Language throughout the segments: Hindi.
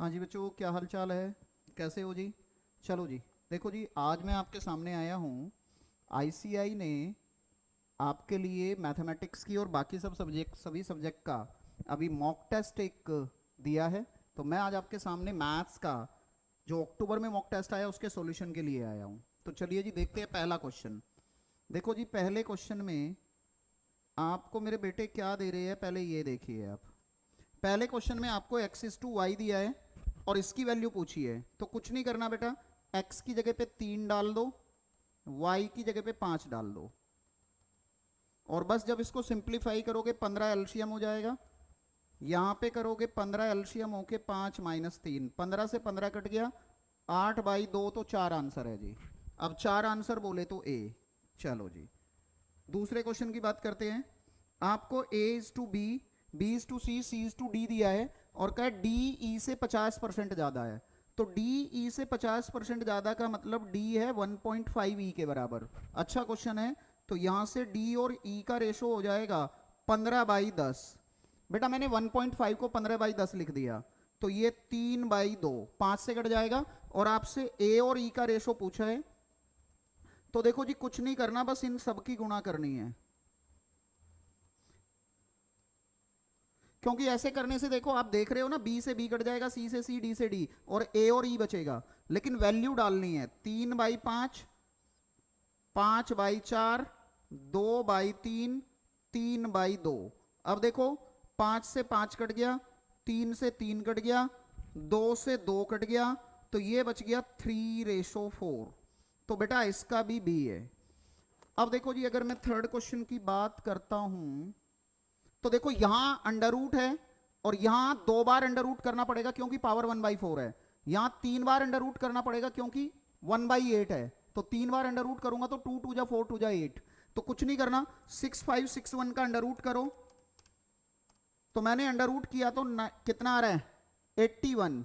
हाँ जी बच्चों, क्या हाल चाल है? कैसे हो जी? चलो जी, देखो जी, आज मैं आपके सामने आया हूँ। आईसीआई ने आपके लिए मैथमेटिक्स की और बाकी सभी सब्जेक्ट का अभी मॉक टेस्ट एक दिया है। तो मैं आज आपके सामने मैथ्स का जो अक्टूबर में मॉक टेस्ट आया उसके सॉल्यूशन के लिए आया हूँ। तो चलिए जी, देखते हैं पहला क्वेश्चन। देखो जी, पहले क्वेश्चन में आपको मेरे बेटे क्या दे रहे हैं, पहले ये देखिए आप। पहले क्वेश्चन में आपको एक्स इज टू वाई दिया है और इसकी वैल्यू पूछी है। तो कुछ नहीं करना बेटा, एक्स की जगह पे 3 डाल दो, वाई की जगह पे 5 डाल दो, और बस जब इसको सिंप्लीफाई करोगे 15 एलसीएम हो जाएगा। यहां पे करोगे 15 एलसीएम होके 5 माइनस 3, 15 से 15 कट गया, 8 बाई 2, तो 4 आंसर है जी। अब 4 आंसर बोले तो ए। चलो जी, दूसरे क्वेश्चन की बात करते हैं। आपको A is to B is to C is to D दिया है और कहा डी ई से 50% ज्यादा है। तो डी ई से 50% ज्यादा का मतलब डी है 1.5 ई के बराबर। अच्छा क्वेश्चन है। तो यहां से डी और ई का रेशो हो जाएगा 15/10। बेटा मैंने 1.5 को 15/10 लिख दिया, तो ये 3/2, 5 से कट जाएगा। और आपसे ए और ई का रेशो पूछा है, तो देखो जी, कुछ नहीं करना, बस इन सब की गुणा करनी है। क्योंकि ऐसे करने से देखो, आप देख रहे हो ना, बी से बी कट जाएगा, सी से सी, डी से डी, और ए और ई बचेगा। लेकिन वैल्यू डालनी है 3/5, 5/4, 2/3, 3/2। अब देखो, 5 से 5 कट गया, 3 से 3 कट गया, 2 से 2 कट गया, तो ये बच गया 3:4। तो बेटा इसका भी बी है। अब देखो जी, अगर मैं थर्ड क्वेश्चन की बात करता हूं, तो देखो यहां अंडर रूट है और यहां 2 बार अंडर रूट करना पड़ेगा क्योंकि पावर 1/4 है। यहां 3 बार अंडर रूट करना पड़ेगा क्योंकि 1/8 है। तो 3 बार अंडर रूट करूंगा तो 2 2 जा 4, 2 जा 8। तो कुछ नहीं करना, 6 5 6 1 का अंडर रूट करो। तो मैंने अंडर रूट किया तो कितना आ रहा है? 81।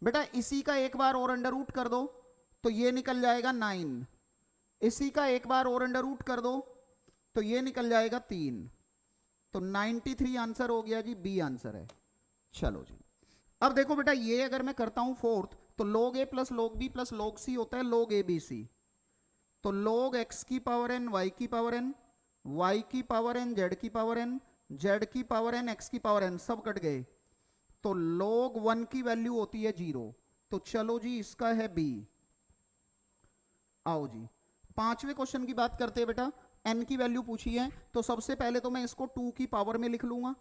बेटा इसी का एक बार और अंडर रूट कर दो तो ये निकल जाएगा 9। इसी का एक बार और अंडर रूट कर दो तो ये निकल जाएगा 3। तो 93 आंसर हो गया जी, बी आंसर है। चलो जी, अब देखो बेटा, ये अगर मैं करता हूं फोर्थ, तो log a plus log b plus log c होता है log a b c। तो log x की पावर n, y की पावर n, y की पावर n, z की पावर n, z की पावर n, x की पावर n, सब कट गए। तो log 1 की वैल्यू होती है 0। तो चलो जी, इसका है बी। आओ जी, पांचवें क्वेश्चन की बात करते हैं बेटा। n की वैल्यू पूछी है, तो सबसे पहले तो मैं इसको 2 की पावर में लिख लूंगा।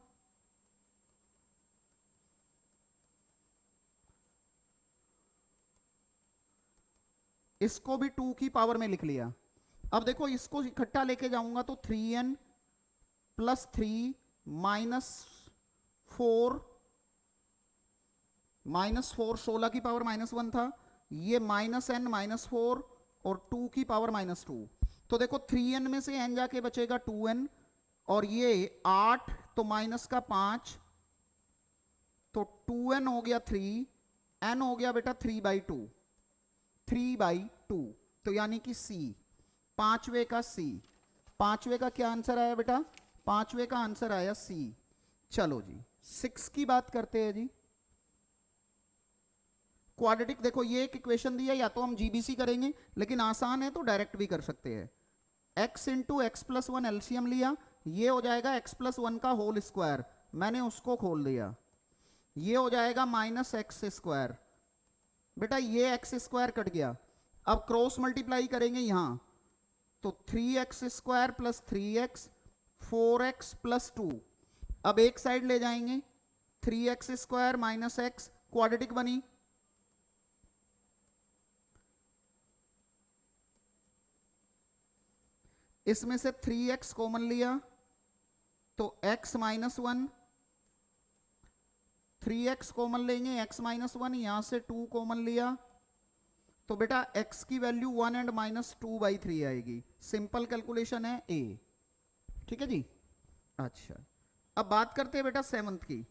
इसको भी 2 की पावर में लिख लिया। अब देखो, इसको इकट्ठा लेके जाऊंगा तो 3n प्लस 3 माइनस 4, -4, 16 की पावर -1 था, ये -n -4 और 2 की पावर -2। तो देखो 3n में से n जाके बचेगा 2n, और ये 8 तो माइनस का 5, तो 2n हो गया 3, n हो गया बेटा 3/2, 3/2। तो यानी कि सी, पांचवे का सी। पांचवे का क्या आंसर आया बेटा? पांचवे का आंसर आया सी। चलो जी, 6 की बात करते हैं जी। क्वाड्रेटिक, देखो ये एक इक्वेशन दी है, या तो हम जीबीसी करेंगे, लेकिन आसान है तो डायरेक्ट भी कर सकते हैं। x into x plus 1 LCM लिया, ये हो जाएगा x प्लस 1 का होल स्क्वायर, मैंने उसको खोल दिया, ये हो जाएगा -x²। बेटा ये एक्स स्क्वायर कट गया। अब क्रॉस मल्टीप्लाई करेंगे यहां, तो 3x² plus 3x, 4x plus 2। अब एक साइड ले जाएंगे, 3x² माइनस x, क्वाड्रेटिक बनी। इसमें से 3x कॉमन लिया तो x -1, 3x कॉमन लेंगे, x -1, यहां से 2 कॉमन लिया तो बेटा x की वैल्यू 1 एंड -2/3 आएगी। सिंपल कैलकुलेशन है a। ठीक है जी। अच्छा, अब बात करते हैं बेटा सेवंथ की।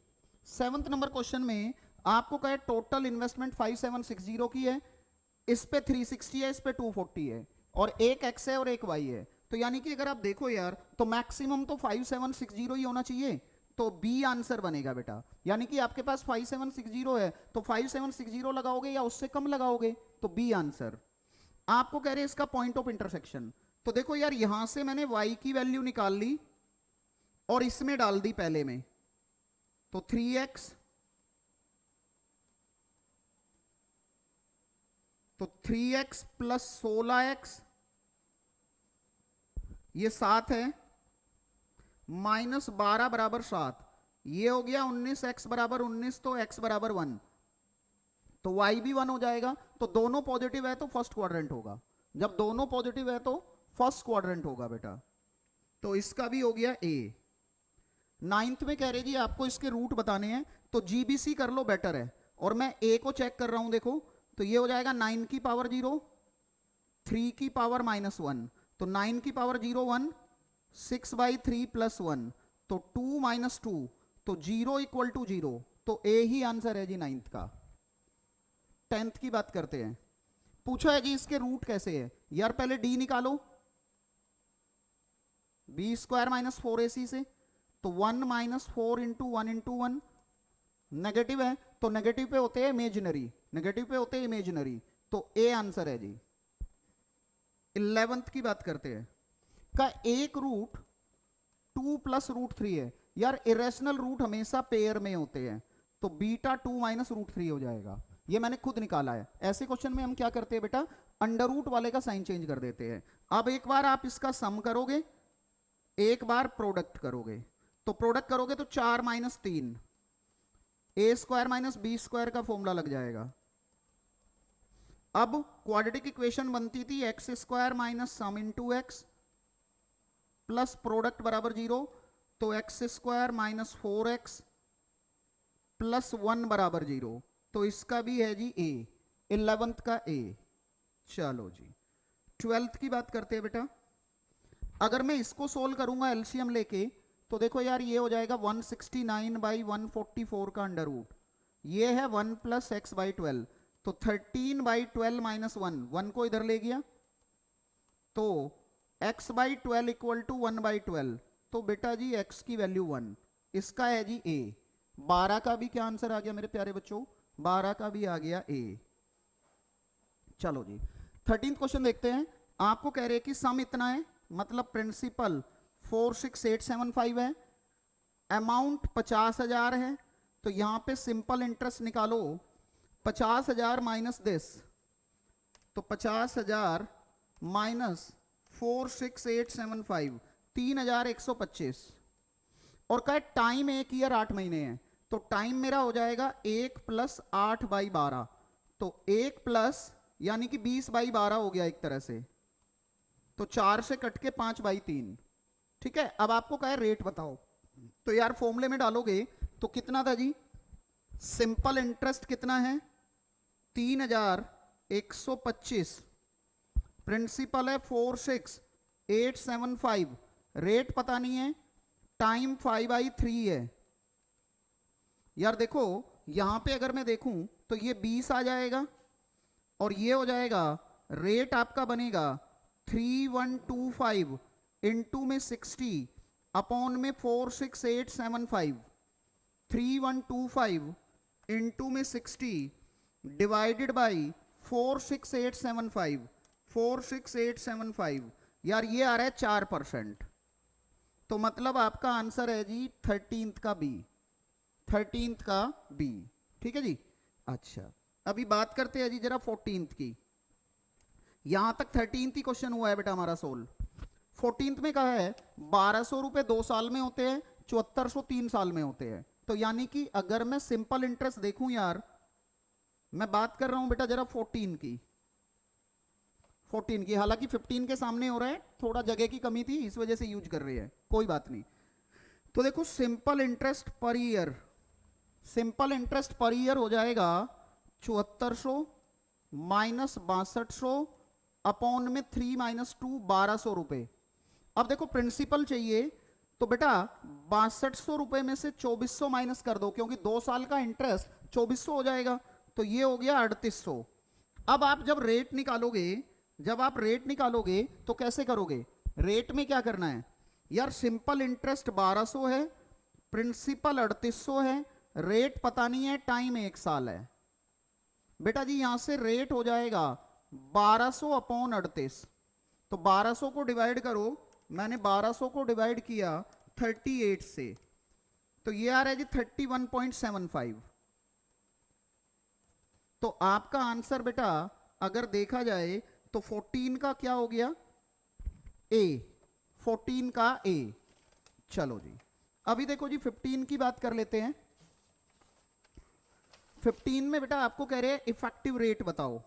सेवंथ नंबर क्वेश्चन में आपको कहे टोटल इन्वेस्टमेंट 5760 की है, इस पे 360 है, इस पे 240 है, और एक x है और एक y है। तो यानी कि अगर आप देखो यार, तो मैक्सिमम तो 5760 ही होना चाहिए। तो बी आंसर बनेगा बेटा। यानी कि आपके पास 5760 है तो 5760 लगाओगे या उससे कम लगाओगे, तो बी आंसर। आपको कह रहे हैं इसका पॉइंट ऑफ इंटरसेक्शन, तो देखो यार यहां से मैंने y की वैल्यू निकाल ली और इसमें डाल दी पहले में, तो 3x, तो 3x प्लस 16x ये 7 है, माइनस 12 बराबर 7, ये हो गया 19x बराबर 19, तो x बराबर 1, तो y भी 1 हो जाएगा। तो दोनों पॉजिटिव है तो फर्स्ट क्वाड्रेंट होगा, जब दोनों पॉजिटिव है तो फर्स्ट क्वाड्रेंट होगा बेटा। तो इसका भी हो गया A। नाइन्थ में कह रहे जी आपको इसके रूट बताने हैं, तो GBC कर लो बेटर है, और मैं A को चेक कर रहा हूं। देखो तो ये हो जाएगा 9 की पावर 0, 3 की पावर -1, तो 9 की पावर 0 1, 6/3 प्लस 1, तो 2 माइनस 2, तो 0 इक्वल टू 0, तो A ही आंसर है जी नाइन्थ का। 10th की बात करते हैं, पूछा है जी इसके रूट कैसे है। यार पहले D निकालो, b स्क्वायर माइनस 4ac से, तो 1 माइनस 4 इंटू 1 इंटू 1, नेगेटिव है तो नेगेटिव पे होते हैं इमेजिनरी, नेगेटिव पे होते हैं इमेजिनरी, तो ए आंसर है जी। 11th की बात करते हैं, का एक रूट 2 प्लस रूट 3 है। यार इरेशनल रूट हमेशा पेयर में होते हैं, तो बीटा 2 माइनस रूट 3 हो जाएगा, ये मैंने खुद निकाला है। ऐसे क्वेश्चन में हम क्या करते हैं बेटा, अंडर रूट वाले का साइन चेंज कर देते हैं। अब एक बार आप इसका सम करोगे, एक बार प्रोडक्ट करोगे, तो प्रोडक्ट करोगे तो 4 माइनस 3, ए स्क्वायर माइनस बी स्क्वायर का फॉर्मूला लग जाएगा। अब क्वाड्रेटिक इक्वेशन बनती थी x square minus sum into x plus product बराबर 0, तो x square minus 4x plus 1 बराबर 0, तो इसका भी है जी ए, 11th का ए। चलो जी 12th की बात करते हैं बेटा। अगर मैं इसको सोल्व करूंगा एलसीएम लेके, तो देखो यार ये हो जाएगा 169/144 का अंडर रूट, ये है 1 प्लस एक्स बाई 12, तो 13/12 माइनस 1, 1 को इधर ले गया, तो x बाई 12 इक्वल टू 1/12, तो बेटा जी x की वैल्यू 1, इसका है जी a। 12 का भी क्या आंसर आ गया मेरे प्यारे बच्चों, 12 का भी आ गया a। चलो जी 13th क्वेश्चन देखते हैं। आपको कह रहे हैं कि सम इतना है, मतलब प्रिंसिपल 46875 है, अमाउंट 50,000 है, तो यहां पे सिंपल इंटरेस्ट निकालो, 50,000 माइनस दिस, तो 50,000 माइनस 46875, 3,125, और कहा टाइम 1 ईयर 8 महीने है, तो टाइम मेरा हो जाएगा 1 प्लस 8/12, तो 1 प्लस यानी कि 20/12 हो गया एक तरह से, तो 4 से कट के 5/3, ठीक है। अब आपको कहा है रेट बताओ, तो यार फॉर्मूले में डालोगे तो कितना था जी, सिंपल इंटरेस्ट कितना है 3,125, प्रिंसिपल है 46875, रेट पता नहीं है, टाइम 5/3 है। यार देखो यहां पे अगर मैं देखूं तो ये 20 आ जाएगा, और ये हो जाएगा रेट आपका बनेगा 3125 इंटू में 60 अपॉन में 46875, 3125 इंटू में 60 डिवाइडेड बाई 46875, 46875, यार ये आ रहा है 4%, तो मतलब आपका आंसर है जी 13th का बी, 13th का बी, ठीक है जी। अच्छा अभी बात करते हैं जी जरा 14th की। यहां तक 13th ही क्वेश्चन हुआ है बेटा हमारा सोल्व। 14th में कहा है 1200 रुपए 2 साल में होते हैं, 7400 3 साल में होते हैं, तो यानी कि अगर मैं सिंपल इंटरेस्ट देखूं, यार मैं बात कर रहा हूं बेटा जरा 14 की, 14 की, हालांकि 15 के सामने हो रहा है, थोड़ा जगह की कमी थी इस वजह से यूज कर रही है, कोई बात नहीं। तो देखो simple interest per year, simple interest per year हो जाएगा 7400 माइनस 6200 अपॉन में 3 माइनस 2 1200 रुपए। अब देखो प्रिंसिपल चाहिए, तो बेटा 6200 रुपए में से 2400 माइनस कर दो, क्योंकि 2 साल का इंटरेस्ट 2400 हो जाएगा, तो ये हो गया 3800। अब आप जब रेट निकालोगे, जब आप रेट निकालोगे तो कैसे करोगे, रेट में क्या करना है यार, सिंपल इंटरेस्ट 1200 है प्रिंसिपल 3800 है, रेट पता नहीं है, टाइम 1 साल है। बेटा जी यहां से रेट हो जाएगा 1200 अपॉन 38, तो 1200 को डिवाइड करो, मैंने 1200 को डिवाइड किया 38 से, तो ये आ रहा है जी 31.75। तो आपका आंसर बेटा अगर देखा जाए तो 14 का क्या हो गया, ए, 14 का ए। चलो जी अभी देखो जी 15 की बात कर लेते हैं। 15 में बेटा आपको कह रहे हैं इफेक्टिव रेट बताओ,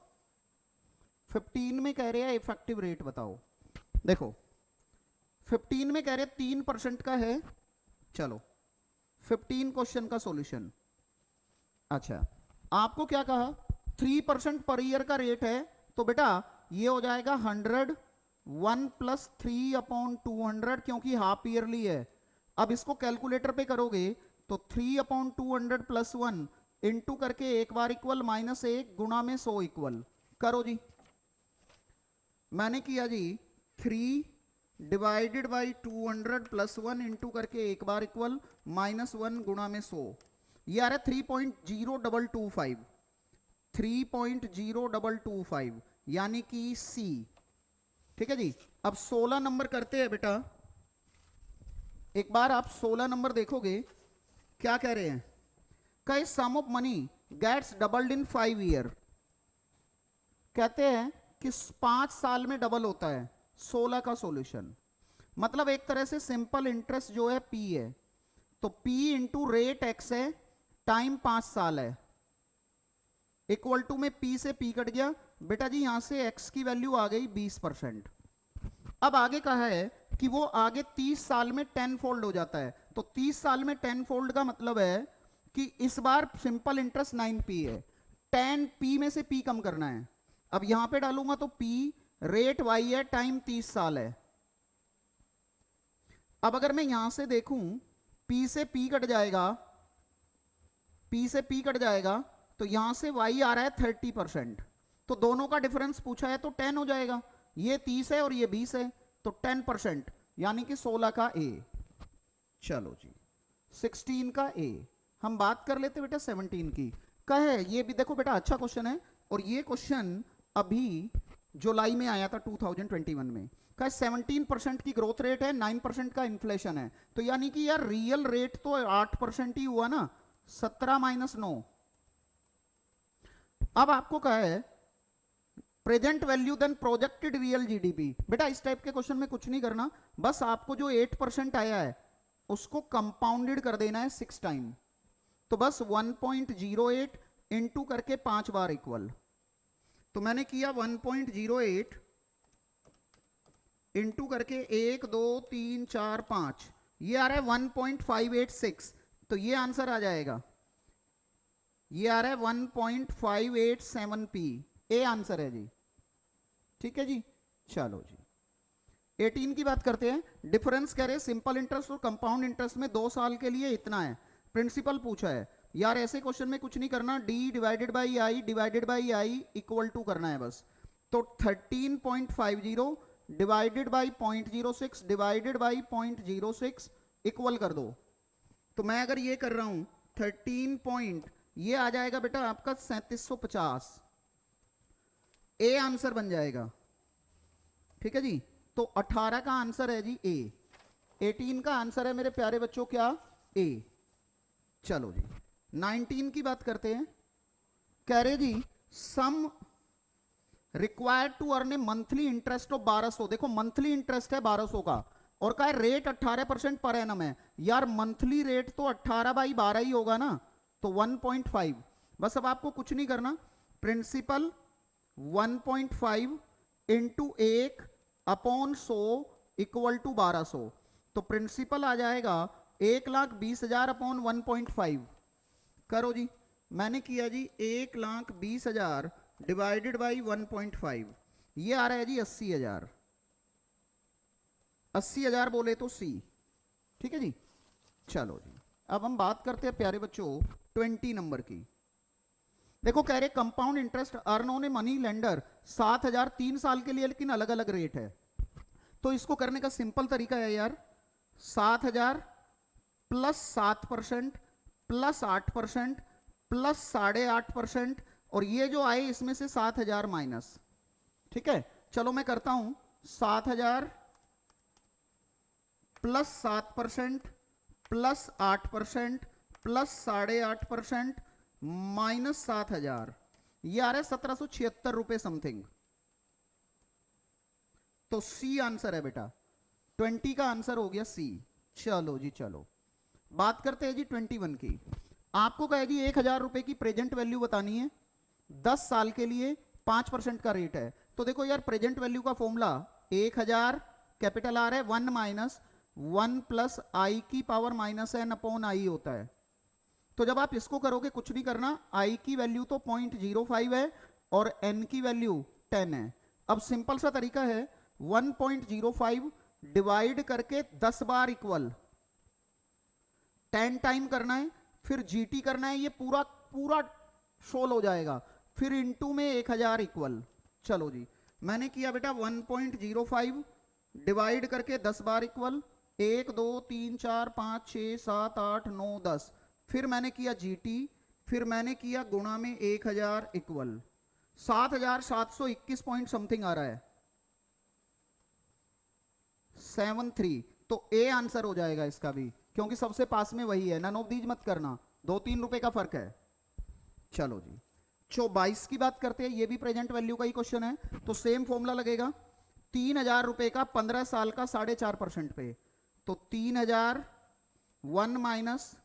15 में कह रहे हैं इफेक्टिव रेट बताओ। देखो 15 में कह रहे हैं 3% का है। चलो 15 क्वेश्चन का सॉल्यूशन। अच्छा आपको क्या कहा, 3% पर ईयर का रेट है, तो बेटा ये हो जाएगा 100, 1 + 3/200, क्योंकि हाफ ईयरली है। अब इसको कैलकुलेटर पे करोगे तो 3/200 + 1 इंटू करके एक बार इक्वल -1 गुणा में 100 इक्वल करो जी। मैंने किया जी 3 डिवाइडेड बाई 200 + 1 इंटू करके एक बार इक्वल -1 गुणा में 100, ये आ रहा है 3.0225, 3.0225 यानी कि सी। ठीक है जी। अब 16 नंबर करते हैं बेटा, एक बार आप 16 नंबर देखोगे क्या कह रहे हैं, कई sum of money gets doubled in 5 year. कहते हैं कि 5 साल में डबल होता है। 16 का सॉल्यूशन मतलब एक तरह से सिंपल इंटरेस्ट जो है पी है, तो पी इंटू रेट एक्स है, टाइम 5 साल है, इक्वल टू में पी से पी कट गया बेटा जी, यहां से एक्स की वैल्यू आ गई 20%। अब आगे कहा है कि वो आगे 30 साल में 10 फोल्ड हो जाता है, तो 30 साल में 10 फोल्ड का मतलब है कि इस बार सिंपल इंटरेस्ट 9p है, 10p में से p कम करना है। अब यहां पे डालूंगा तो p रेट y है, टाइम 30 साल है। अब अगर मैं यहां से देखूं p से p कट जाएगा, p से p कट जाएगा, तो यहां से y आ रहा है 30%, तो दोनों का डिफरेंस पूछा है तो 10 हो जाएगा। ये 30 है और ये 20 है, तो 10% यानी कि 16 का ए। चलो जी 16 का ए। हम बात कर लेते बेटा 17 की। कहे ये भी देखो बेटा अच्छा क्वेश्चन है, और ये क्वेश्चन अभी जुलाई में आया था 2021 में। कहे 17% की ग्रोथ रेट है, 9% का इन्फ्लेशन है, तो यानी कि यार रियल रेट तो 8% ही हुआ ना, 17 - 9। अब आपको कहा है present value then projected real GDP. बेटा इस टाइप के क्वेश्चन में कुछ नहीं करना, बस आपको जो 8% आया है उसको कंपाउंडेड कर देना है 6 टाइम, तो बस 1.08 इंटू करके 5 बार इक्वल। तो मैंने किया 1.08 इंटू करके 1 2 3 4 5, ये आ रहा है 1.586, तो ये आंसर आ जाएगा, ये आ रहा है 1.587p, ए आंसर है जी। ठीक है जी। चलो जी 18 की बात करते हैं। डिफरेंस कह रहे सिंपल इंटरेस्ट और कंपाउंड इंटरेस्ट में 2 साल के लिए इतना है, प्रिंसिपल पूछा है। यार ऐसे क्वेश्चन में कुछ नहीं करना, d divided by i divided by i equal to करना है बस। तो 13.50 divided by 0.06 divided by 0.06 equal कर दो। तो मैं अगर ये कर रहा हूं 13 पॉइंट, ये आ जाएगा बेटा आपका 3750, ए आंसर बन जाएगा। ठीक है जी। तो 18 का आंसर है जी ए, 18 का आंसर है मेरे प्यारे बच्चों क्या, ए। चलो जी 19 की बात करते हैं। कह रहे जी sum required to earn a monthly interest of 1200। देखो मंथली इंटरेस्ट है 1200 का, और का रेट 18% पर एनम है। यार मंथली रेट तो 18/12 ही होगा ना, तो 1.5। बस अब आपको कुछ नहीं करना, principal 1.5 into 1 upon 100 equal to 1200, तो प्रिंसिपल आ जाएगा 1,20,000 अपॉन 1.5 करो जी। मैंने किया जी 1,20,000 डिवाइडेड बाई 1.5, ये आ रहा है जी 80,000, 80,000 बोले तो सी। ठीक है जी। चलो जी अब हम बात करते हैं प्यारे बच्चों 20 नंबर की। देखो कह रहे compound interest earn on a money lender 7,000 3 साल के लिए, लेकिन अलग अलग रेट है। तो इसको करने का सिंपल तरीका है यार, 7,000 प्लस 7%, प्लस 8%, प्लस 8.5%, और ये जो आए इसमें से 7,000 माइनस। ठीक है, चलो मैं करता हूं, 7,000 प्लस 7% प्लस 8% प्लस 8.5% माइनस 7,000, ये आ रहा है 1776 रुपए समथिंग। तो सी आंसर है बेटा, 20 का आंसर हो गया सी। चलो जी चलो, बात करते हैं जी 21 की। आपको कहे जी 1,000 रुपए की प्रेजेंट वैल्यू बतानी है, 10 साल के लिए 5% का रेट है। तो देखो यार, प्रेजेंट वैल्यू का फॉर्मूला 1,000 कैपिटल आर है, 1 माइनस 1 प्लस आई की power minus n upon i होता है। तो जब आप इसको करोगे, कुछ नहीं करना, आई की वैल्यू तो 0.05 है और एन की वैल्यू 10 है। अब सिंपल सा तरीका है, 1.05 डिवाइड करके 10 बार इक्वल 10 टाइम करना है, फिर जीटी करना है, ये पूरा पूरा सोल हो जाएगा, फिर इनटू में 1,000 इक्वल। चलो जी, मैंने किया बेटा 1.05 डिवाइड करके 10 बार इक्वल 1 2 3 4 5 6 7 8 9 10, फिर मैंने किया जीटी, फिर मैंने किया गुणा में 1,000 इक्वल 7,721 पॉइंट समथिंग आ रहा है, 73। तो ए आंसर हो जाएगा इसका भी, क्योंकि सबसे पास में वही है। नन ऑफ दीज मत करना, 2-3 रुपए का फर्क है। चलो जी, 22 की बात करते हैं, ये भी प्रेजेंट वैल्यू का ही क्वेश्चन है। तो सेम फॉर्मूला लगेगा, 3,000 रुपए का 15 साल का 4.5% पे। तो 3,000 1 minus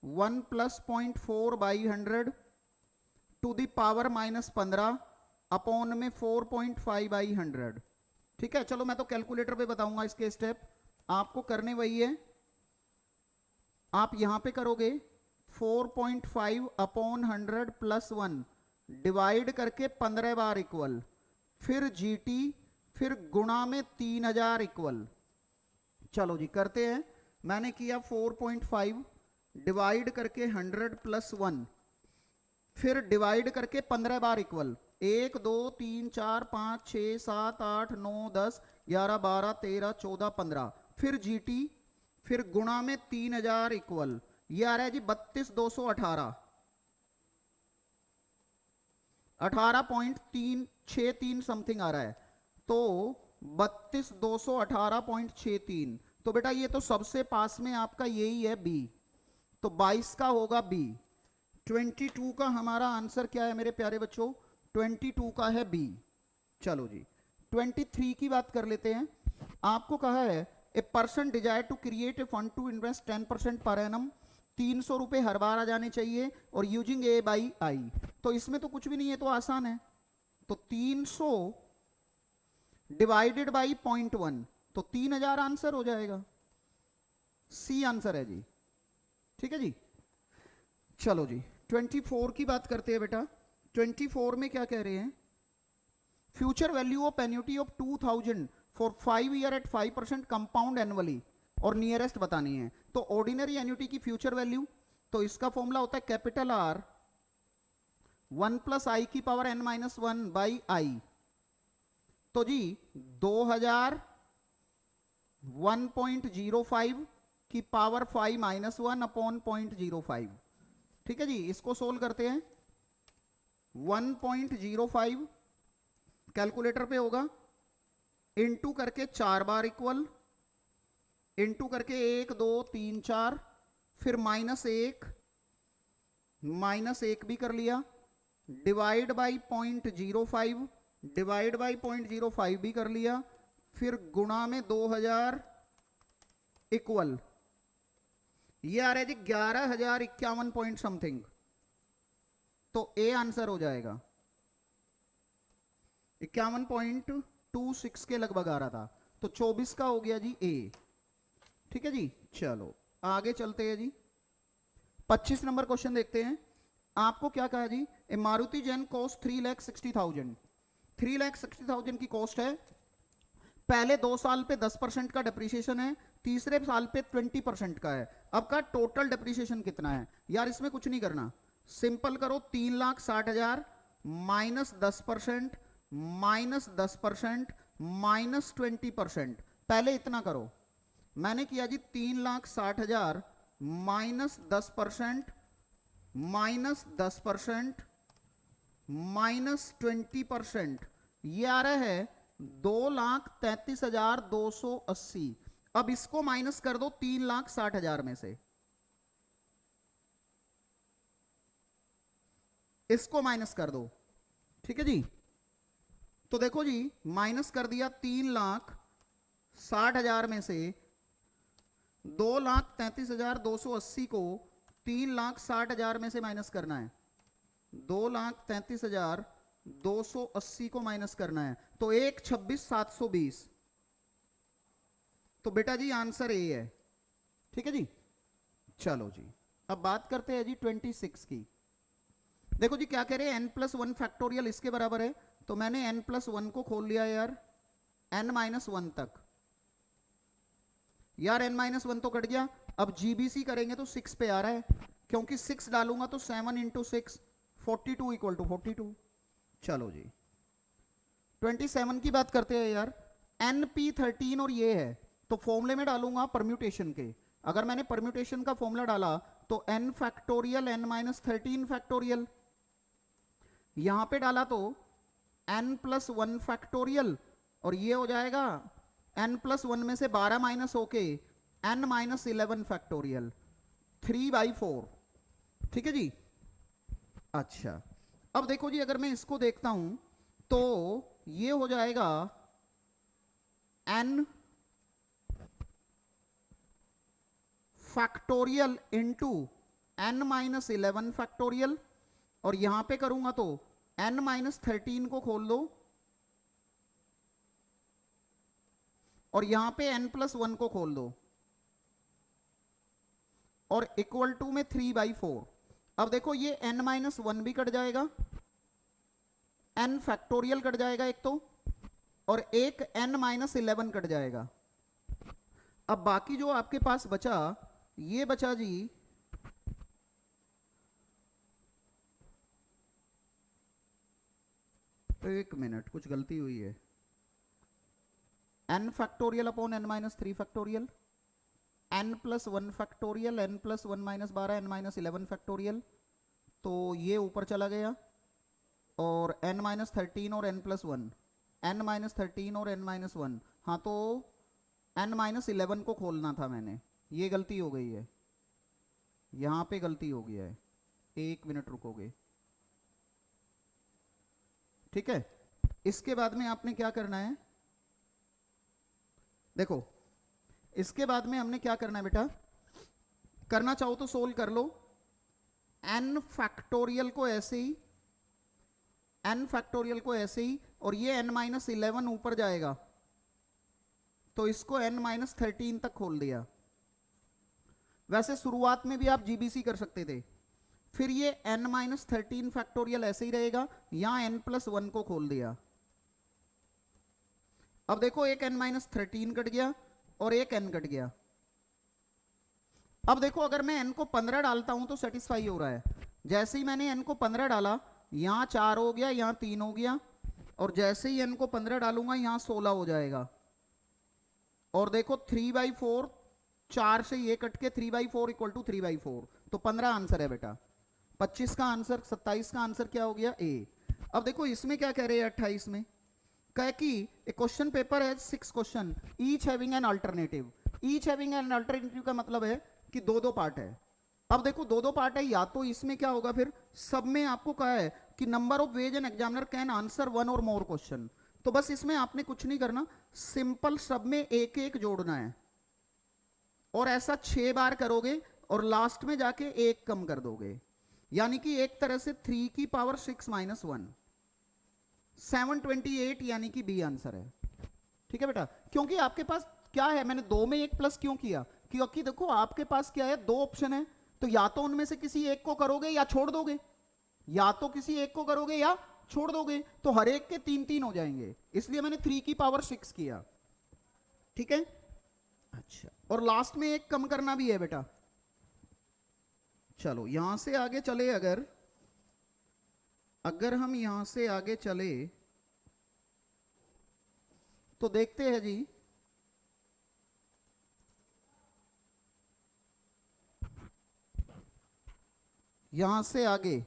1 plus 0.4 by 100 to the power minus 15 upon में 4.5 बाई 100। ठीक है, चलो मैं तो कैलकुलेटर पे बताऊंगा इसके स्टेप, आपको करने वही है। आप यहां पे करोगे 4.5 अपॉन 100 प्लस 1 डिवाइड करके 15 बार इक्वल, फिर जीटी, फिर गुणा में 3,000 इक्वल। चलो जी करते हैं, मैंने किया 4.5 डिवाइड करके 100 प्लस 1, फिर डिवाइड करके 15 बार इक्वल 1 2 3 4 5 6 7 8 9 10 11 12 13 14 15, फिर जीटी, फिर गुणा में 3,000 इक्वल, ये आ रहा है जी 32,218, 18.363 समथिंग आ रहा है। तो 32,218.63, तो बेटा ये तो सबसे पास में आपका यही है बी, तो 22 का होगा बी। 22 का हमारा आंसर क्या है मेरे प्यारे बच्चों, 22 का है बी। चलो जी 23 की बात कर लेते हैं। आपको कहा है a person desire to create a fund to invest 10% per annum, 300 रुपए हर बार आ जाने चाहिए और यूजिंग ए बाई आई। तो इसमें तो कुछ भी नहीं है, तो आसान है, तो 300 डिवाइडेड बाई 0.1, तो 3,000 आंसर हो जाएगा, सी आंसर है जी। ठीक है जी, चलो जी 24 की बात करते हैं बेटा। 24 में क्या कह रहे हैं, future value of annuity of 2,000 for 5 year at 5% compound annually, और नियरेस्ट बतानी है। तो ऑर्डिनरी एन्युटी की फ्यूचर वैल्यू, तो इसका फॉर्मूला होता है कैपिटल आर 1 प्लस आई की power n minus 1 by i. तो जी 2,000 1.05 की पावर 5 माइनस 1 अपॉन 0.05। ठीक है जी, इसको सोल्व करते हैं, 1.05 कैलकुलेटर पे होगा, इनटू करके 4 बार इक्वल, इनटू करके 1 2 3 4, फिर माइनस एक भी कर लिया, डिवाइड बाई 0.05, डिवाइड बाई 0.05 भी कर लिया, फिर गुणा में 2,000 इक्वल, ये आ रहा है जी 11,051 पॉइंट समथिंग। तो ए आंसर हो जाएगा, 51.26 के लगभग आ रहा था, तो 24 का हो गया जी ए। ठीक है जी, चलो आगे चलते हैं जी, 25 नंबर क्वेश्चन देखते हैं। आपको क्या कहा जी, ए मारुति जैन कॉस्ट 3,60,000, 3,60,000 की कॉस्ट है, पहले 2 साल पे 10% का डिप्रिसिएशन है, तीसरे साल पे 20% का है। अब का टोटल डिप्रिसिएशन कितना है यार, इसमें कुछ नहीं करना, सिंपल करो, 3,60,000 माइनस 10% माइनस 10% माइनस 20%, पहले इतना करो। मैंने किया जी 3,60,000 -10%, -10%, -20%, ये आ रहा है 2,33,280। अब इसको माइनस कर दो 3,60,000 में से, इसको माइनस कर दो, ठीक है जी। तो देखो जी, माइनस कर दिया 3,60,000 में से 2,33,280 को 3,60,000 में से माइनस करना है, 2,33,280 को माइनस करना है, तो 1,26,720। तो बेटा जी आंसर ए है, ठीक है जी। चलो जी, अब बात करते हैं जी 26 की। देखो जी क्या कह रहे हैं, n+1 फैक्टोरियल इसके बराबर है, तो मैंने n+1 को खोल लिया यार, n-1 तक। यार n-1 तो कट गया, अब जीबीसी करेंगे तो 6 पे आ रहा है, क्योंकि 6 डालूंगा तो 7 × 6 42 = 42। चलो जी 27 की बात करते हैं यार, np13 और ये है, तो फॉर्मूले में डालूंगा परम्यूटेशन के। अगर मैंने परम्यूटेशन का फॉर्मूला डाला तो n फैक्टोरियल n-13 फैक्टोरियल, यहां पे डाला तो n+1 फैक्टोरियल, और ये हो जाएगा n+1 में से 12 माइनस होके n-11 फैक्टोरियल, 3/4, ठीक है जी। अच्छा अब देखो जी, अगर मैं इसको देखता हूं तो ये हो जाएगा n factorial into n-11 factorial, और यहां पे करूंगा तो n-13 को खोल दो और यहां पे n+1 को खोल दो, और इक्वल टू में 3/4। अब देखो ये n-1 भी कट जाएगा, n फैक्टोरियल कट जाएगा एक तो, और एक n-11 कट जाएगा। अब बाकी जो आपके पास बचा, ये बचा जी एक मिनट, कुछ गलती हुई है, n factorial upon n-3 factorial, n+1 factorial, n+1 - 12 n-11 factorial, तो ये ऊपर चला गया, और n-13 और n+1, n-13 और n-1, हाँ तो n-11 को खोलना था मैंने, ये गलती हो गई है, यहां पे गलती हो गया है, एक मिनट रुकोगे, ठीक है। इसके बाद में आपने क्या करना है, देखो इसके बाद में हमने क्या करना है बेटा, करना चाहो तो सोल्व कर लो, n फैक्टोरियल को ऐसे ही, n फैक्टोरियल को ऐसे ही, और ये n-11 ऊपर जाएगा, तो इसको n-13 तक खोल दिया। वैसे शुरुआत में भी आप जीबीसी कर सकते थे, फिर ये n-13 फैक्टोरियल ऐसे ही रहेगा, यहां n+1 को खोल दिया। अब देखो एक n-13 कट गया और एक n कट गया। अब देखो अगर मैं n को 15 डालता हूं तो सेटिस्फाई हो रहा है, जैसे ही मैंने n को 15 डाला, यहां 4 हो गया, यहां 3 हो गया, और जैसे ही n को 15 डालूंगा यहां 16 हो जाएगा, और देखो 3/4, 4 से ये कट के 3/4 = 3/4, तो 15 आंसर है बेटा। 25 का आंसर, 27 का आंसर क्या हो गया, ए। अब देखो इसमें क्या कह रहे हैं 28 में, कहे कि ए क्वेश्चन पेपर है 6 question, each having an alternative. Each having an alternative का मतलब है कि दो दो पार्ट है। अब देखो दो दो पार्ट है, या तो इसमें क्या होगा, फिर सब में आपको कहा है कि number of ways n examiner can answer 1 और मोर क्वेश्चन, तो बस इसमें आपने कुछ नहीं करना, सिंपल सब में एक एक जोड़ना है, और ऐसा 6 बार करोगे और लास्ट में जाके एक कम कर दोगे, यानी कि एक तरह से 3⁻6 - 1, 728, यानी कि बी आंसर है, ठीक है बेटा। क्योंकि आपके पास क्या है, मैंने दो में एक प्लस क्यों किया, क्योंकि देखो आपके पास क्या है, दो ऑप्शन है, तो या तो उनमें से किसी एक को करोगे या छोड़ दोगे, या तो किसी एक को करोगे या छोड़ दोगे, तो हर एक के 3-3 हो जाएंगे, इसलिए मैंने 3⁻6 किया, ठीक है। अच्छा, और लास्ट में एक कम करना भी है बेटा। चलो यहां से आगे चले, अगर हम यहां से आगे चले तो देखते हैं जी, यहां से आगे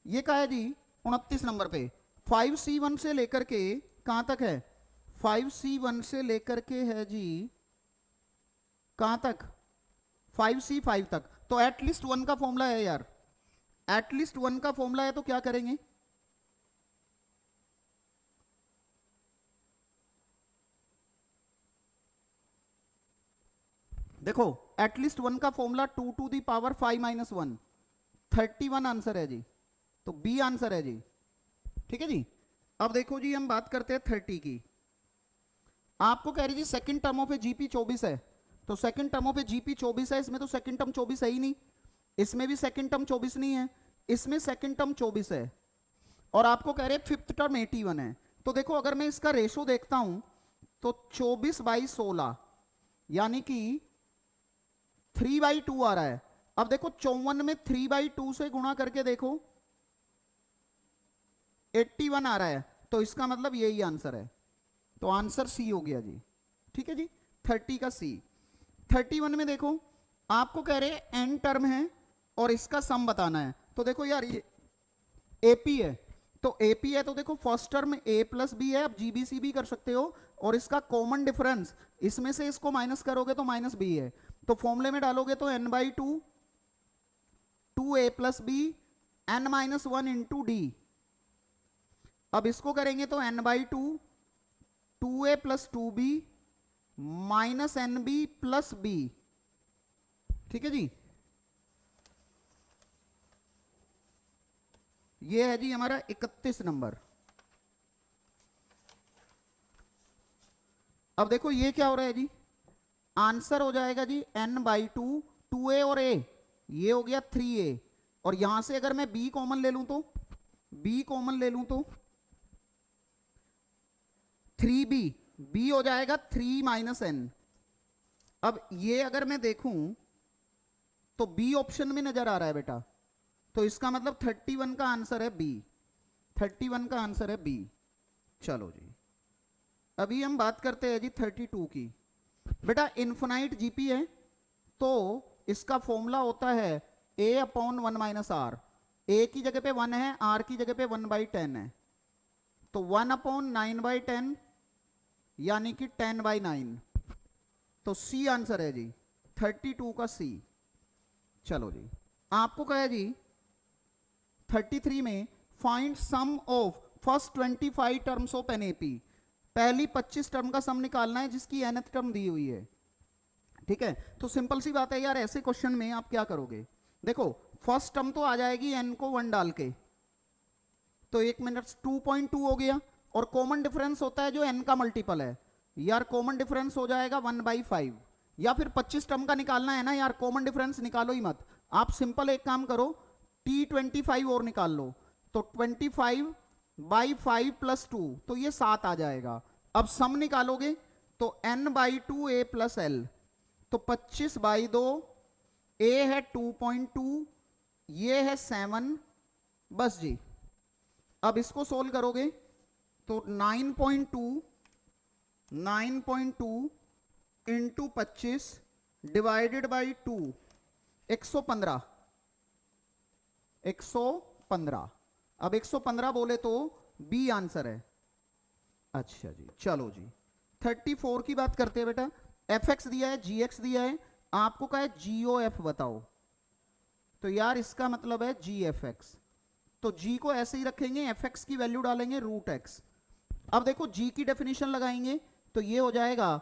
ये क्या है जी, 29 नंबर पे 5C1 से लेकर के कहां तक है, 5C1 से लेकर के है जी कहां तक, 5C5 तक। तो एटलीस्ट वन का फॉर्मूला है यार, एटलीस्ट वन का फॉर्मूला है, तो क्या करेंगे, देखो एटलीस्ट वन का formula 2 to the power 5 minus 1, 31 answer है जी, तो बी आंसर है जी। ठीक है जी। अब देखो जी हम बात करते हैं 30 की। आपको कह रही जी second term of a GP 24 है, तो second term of a GP 24 है, इसमें तो सेकंड टर्म 24 है ही नहीं, इसमें भी सेकंड टर्म 24 नहीं है, इसमें सेकंड टर्म 24 है, और आपको कह रहे हैं फिफ्थ टर्म 81 है। तो देखो अगर मैं इसका रेशो देखता हूं तो 24/16 यानी कि 3/2 आ रहा है। अब देखो 54 में 3/2 से गुणा करके देखो 81 आ रहा है, तो इसका मतलब यही आंसर है, तो आंसर सी हो गया जी। ठीक है जी, 30 का सी। 31 में देखो आपको कह रहे हैं एन टर्म है और इसका सम बताना है, तो देखो यार ये एपी है, तो एपी है तो देखो फर्स्ट टर्म ए प्लस बी है, आप जीबीसी भी कर सकते हो, और इसका कॉमन डिफरेंस इसमें से इसको माइनस करोगे तो माइनस बी है, तो फॉर्मूले में डालोगे तो n/2 2a plus B n-1 into D. अब इसको करेंगे तो n/2 2a plus 2b minus nb plus b। ठीक है जी, ये है जी हमारा 31 नंबर। अब देखो ये क्या हो रहा है जी, आंसर हो जाएगा जी n/2 2a और a, ये हो गया 3a, और यहां से अगर मैं b कॉमन ले लूं तो b कॉमन ले लूं तो 3b, b हो जाएगा 3 माइनस n। अब ये अगर मैं देखूं तो b ऑप्शन में नजर आ रहा है बेटा, तो इसका मतलब 31 का आंसर है बी, 31 का आंसर है बी। चलो जी अभी हम बात करते हैं जी 32 की। बेटा इन्फिनाइट जीपी है तो इसका फॉर्मूला होता है a/1 माइनस आर, ए की जगह पे 1 है, आर की जगह पे 1/10 है, तो 1/9/10 यानी कि 10/9, तो सी आंसर है जी, 32 का सी। चलो जी आपको कहा जी 33 में find sum of first 25 terms of an AP, पहली 25 टर्म का सम निकालना है जिसकी nth टर्म दी हुई है। ठीक है, तो सिंपल सी बात है यार, ऐसे क्वेश्चन में आप क्या करोगे, देखो फर्स्ट टर्म तो आ जाएगी n को 1 डाल के, तो 1 मिनट 2.2 हो गया, और कॉमन डिफरेंस होता है जो n का मल्टीपल है, यार कॉमन डिफरेंस हो जाएगा 1/5, या फिर 25 टर्म का निकालना है ना यार, कॉमन डिफरेंस निकालो ही मत, आप सिंपल एक काम करो t25 और निकाल लो, तो 25/5 प्लस 2, तो ये 7 आ जाएगा। अब सम निकालोगे तो n/2 a प्लस l, तो 25/2, a है 2.2, ये है 7, बस जी। अब इसको सोल्व करोगे तो 9.2 इंटू 25 डिवाइडेड बाई 2, 115, 115। अब 115 बोले तो बी आंसर है। अच्छा जी चलो जी 34 की बात करते हैं बेटा, एफ एक्स दिया है, जी एक्स दिया है, आपको कहा है जीओ एफ बताओ, तो यार इसका मतलब है जी एफ एक्स, तो जी को ऐसे ही रखेंगे, एफ एक्स की वैल्यू डालेंगे √x। अब देखो जी की डेफिनेशन लगाएंगे तो ये हो जाएगा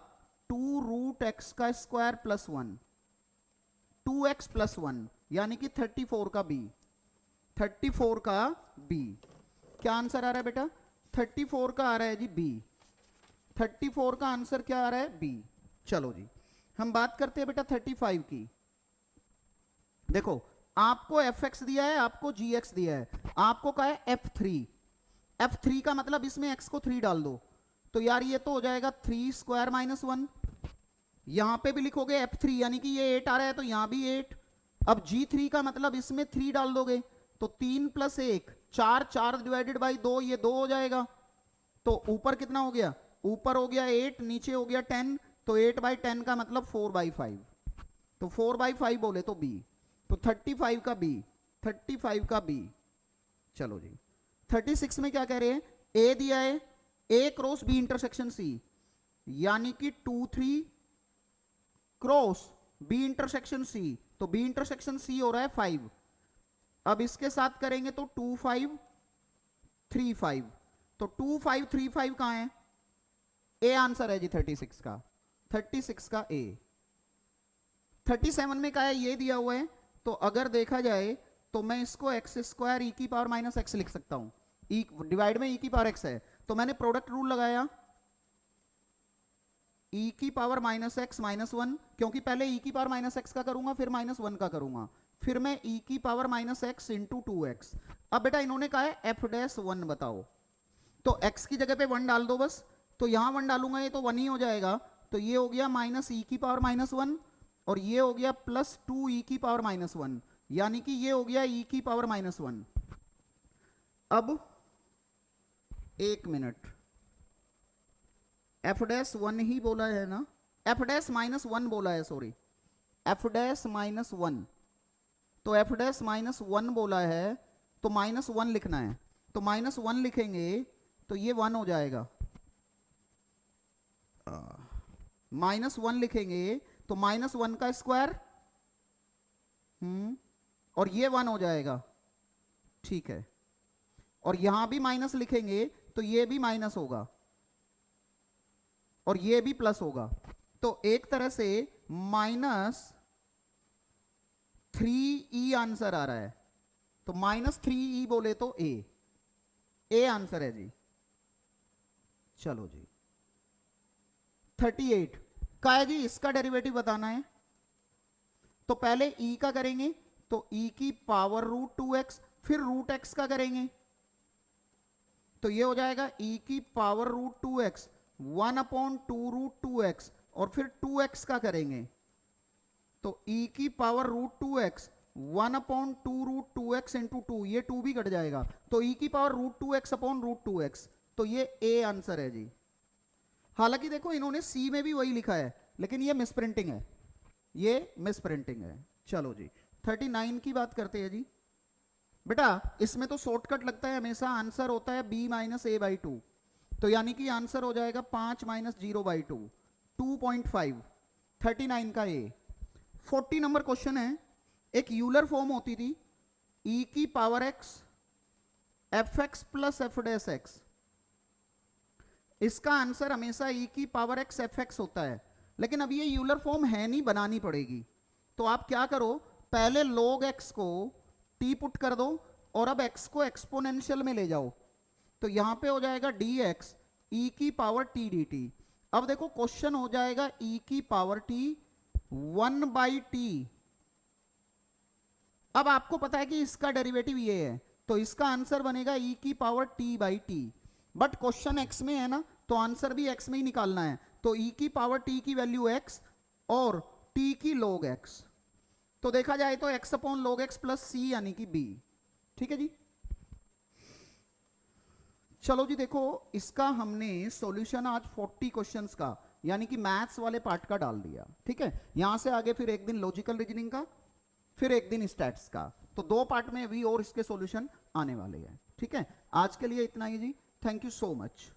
2√x का स्क्वायर प्लस 1, 2x प्लस 1 यानी कि 34 का बी, 34 का बी। क्या आंसर आ रहा है बेटा, 34 का आ रहा है जी बी, 34 का आंसर क्या आ रहा है बी। चलो जी हम बात करते हैं बेटा 35 की। देखो आपको एफ एक्स दिया है, आपको जी एक्स दिया है, आपको कहा है f3, f3 का मतलब इसमें x को 3 डाल दो, तो यार ये तो हो जाएगा 3 स्क्वायर माइनस 1, यहां पे भी लिखोगे f3 यानी कि ये 8 आ रहा है तो यहां भी 8। अब g3 का मतलब इसमें 3 डाल दोगे तो 3 प्लस 1 4, 4 डिवाइडेड बाई 2 ये 2 हो जाएगा, तो ऊपर कितना हो गया, ऊपर हो गया 8, नीचे हो गया 10, तो 8/10 का मतलब 4/5, तो 4/5 बोले तो बी। तो 35 का बी, 35 का बी। चलो जी 36 में क्या कह रहे हैं, ए दिया है, ए क्रॉस बी इंटरसेक्शन सी, यानी कि 2 3 क्रॉस बी इंटरसेक्शन सी, तो बी इंटरसेक्शन सी हो रहा है 5। अब इसके साथ करेंगे तो 2 5 3 5, तो 2 5 3 5 कहां है, ए आंसर है जी 36 का, 36 का ए। 37 में क्या है, ये दिया हुआ है, तो अगर देखा जाए तो मैं इसको एक्स स्क्वायर ई की पावर माइनस एक्स लिख सकता हूं, ई डिवाइड में ई की पावर एक्स है, तो मैंने प्रोडक्ट रूल लगाया, ई की पावर माइनस एक्स माइनस 1, क्योंकि पहले ई की पावर माइनस एक्स का करूंगा फिर माइनस 1 का करूंगा, फिर मैं ई की power minus x into 2x। अब बेटा इन्होंने कहा है एफ डैश 1 बताओ, तो x की जगह पे 1 डाल दो बस, तो यहां 1 डालूंगा ये तो 1 ही हो जाएगा, तो ये हो गया माइनस ई की पावर माइनस 1, और ये हो गया प्लस 2 ई की पावर माइनस 1, यानी कि ये हो गया ई की पावर माइनस 1। अब एक मिनट, एफ डैश 1 ही बोला है ना, एफ डैश माइनस 1 बोला है, सॉरी एफ डैश माइनस 1, तो एफ डैश माइनस 1 बोला है, तो माइनस 1 लिखना है, तो माइनस 1 लिखेंगे तो ये 1 हो जाएगा, माइनस 1 लिखेंगे तो माइनस 1 का स्क्वायर, और ये 1 हो जाएगा, ठीक है, और यहां भी माइनस लिखेंगे तो ये भी माइनस होगा और ये भी प्लस होगा, तो एक तरह से माइनस 3e आंसर आ रहा है, तो माइनस 3e बोले तो ए आंसर है जी। चलो जी 38 का है जी, इसका डेरिवेटिव बताना है, तो पहले e का करेंगे, तो e की पावर रूट 2x, फिर रूट x का करेंगे, तो ये हो जाएगा e की power root 2x 1/2 root 2x, और फिर 2x का करेंगे, तो e की power root 2x 1/2 root 2x into 2, ये 2 भी कट जाएगा, तो e की power root 2x upon root 2x, तो ये a आंसर है जी। हालांकि देखो इन्होंने c में भी वही लिखा है, लेकिन ये मिसप्रिंटिंग है, ये मिसप्रिंटिंग है। चलो जी 39 की बात करते हैं जी। बेटा इसमें तो शॉर्टकट लगता है हमेशा, आंसर होता है b माइनस ए बाई 2, तो यानी कि आंसर हो जाएगा 5 माइनस 0/2, 2.5, 39 का ए। 40 नंबर क्वेश्चन है, एक यूलर फॉर्म होती थी e की power x F x plus F dash x, इसका आंसर हमेशा e की पावर x एफ एक्स होता है, लेकिन अब ये यूलर फॉर्म है नहीं, बनानी पड़ेगी, तो आप क्या करो, पहले log x को t पुट कर दो और अब x को एक्सपोनेंशियल में ले जाओ, तो यहां पे हो जाएगा dx e की पावर t dt। अब देखो क्वेश्चन हो जाएगा e की पावर t 1/t, अब आपको पता है कि इसका डेरिवेटिव ये है, तो इसका आंसर बनेगा e की power t/t, but question x में है ना, तो आंसर भी x में ही निकालना है, तो e की पावर t की वैल्यू x और t की log x, तो देखा जाए तो x upon log x plus c यानी कि b। ठीक है जी। चलो जी देखो इसका हमने सॉल्यूशन आज 40 क्वेश्चंस का यानी कि मैथ्स वाले पार्ट का डाल दिया। ठीक है, यहां से आगे फिर एक दिन लॉजिकल रीजनिंग का, फिर एक दिन स्टैट्स का, तो 2 पार्ट में भी और इसके सॉल्यूशन आने वाले हैं। ठीक है, आज के लिए इतना ही जी, थैंक यू सो मच।